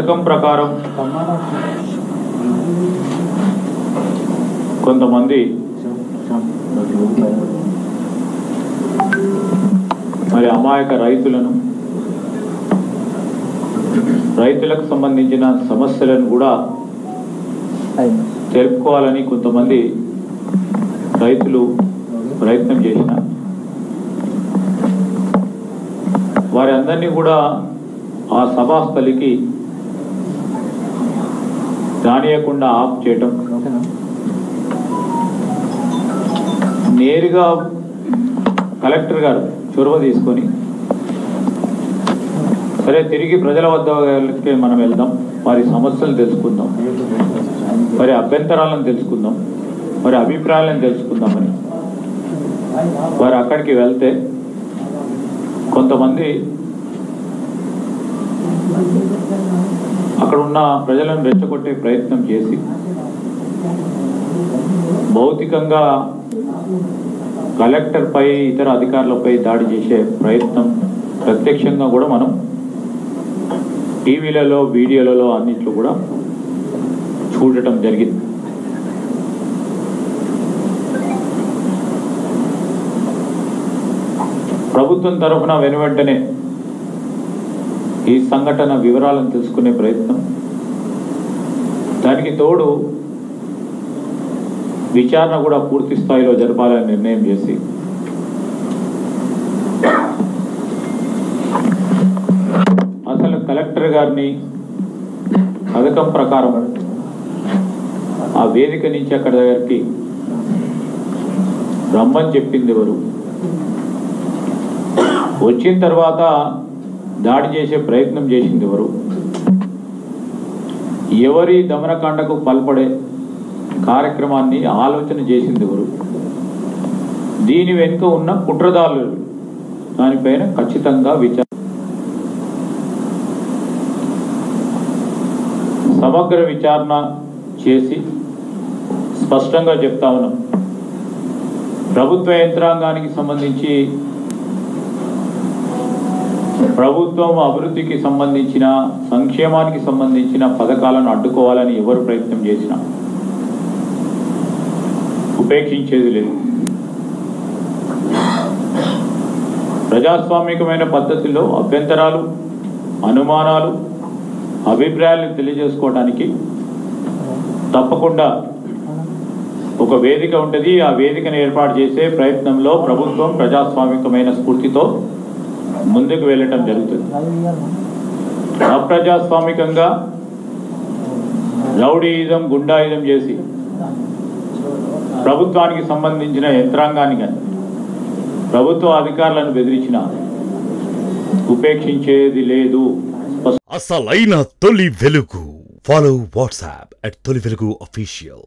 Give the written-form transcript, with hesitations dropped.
పథకం ప్రకారం కొంతమంది మరి అమాయక రైతులకు సంబంధించిన సమస్యలను కూడా తెలుపుకోవాలని కొంతమంది రైతులు ప్రయత్నం చేసిన వారి అందరినీ కూడా ఆ సభాస్థలికి రానియకుండా ఆఫ్ చేయటం, నేరుగా కలెక్టర్ గారు చొరవ తీసుకొని సరే తిరిగి ప్రజల వద్దకే మనం వెళ్దాం, వారి సమస్యలు తెలుసుకుందాం, వారి అభ్యంతరాలను తెలుసుకుందాం, వారి అభిప్రాయాలను తెలుసుకుందామని వారు అక్కడికి వెళ్తే కొంతమంది అక్కడ ఉన్న ప్రజలను రెచ్చగొట్టే ప్రయత్నం చేసి భౌతికంగా కలెక్టర్పై ఇతర అధికారులపై దాడి చేసే ప్రయత్నం ప్రత్యక్షంగా కూడా మనం టీవీలలో వీడియోలలో అన్నిట్లో కూడా చూడటం జరిగింది. ప్రభుత్వం తరఫున వెనువెంటనే ఈ సంఘటన వివరాలను తెలుసుకునే ప్రయత్నం, దానికి తోడు విచారణ కూడా పూర్తి స్థాయిలో జరపాలని నిర్ణయం చేసి అసలు కలెక్టర్ గారిని పథకం ప్రకారం ఆ వేదిక నుంచి అక్కడ దగ్గరికి రమ్మని చెప్పింది ఎవరు, వచ్చిన తర్వాత దాడి చేసే ప్రయత్నం చేసింది ఎవరు, ఎవరి దమనకాండకు పాల్పడే కార్యక్రమాన్ని ఆలోచన చేసింది ఎవరు, దీని వెనుక ఉన్న కుట్రదారులు దానిపైన ఖచ్చితంగా సమగ్ర విచారణ చేసి స్పష్టంగా చెప్తా ఉన్నాం. ప్రభుత్వ యంత్రాంగానికి సంబంధించి ప్రభుత్వం అభివృద్ధికి సంబంధించిన సంక్షేమానికి సంబంధించిన పథకాలను అడ్డుకోవాలని ఎవరు ప్రయత్నం చేసినా ఉపేక్షించేది లేదు. ప్రజాస్వామికమైన పద్ధతిలో అభ్యంతరాలు, అనుమానాలు, అభిప్రాయాలను తెలియజేసుకోవడానికి తప్పకుండా ఒక వేదిక ఉంటుంది. ఆ వేదికను ఏర్పాటు చేసే ప్రయత్నంలో ప్రభుత్వం ప్రజాస్వామికమైన స్ఫూర్తితో ముందుకు వెళ్ళటం జరుగుతుంది. అప్రజాస్వామికంగా రౌడీయిజం, గుండాయిజం చేసి ప్రభుత్వానికి సంబంధించిన యంత్రాంగాన్ని కానీ ప్రభుత్వ అధికారులను బెదిరించిన ఉపేక్షించేది లేదు. అసలైన తొలి వెలుగు. ఫాలో వాట్సాప్ @తొలి వెలుగు official.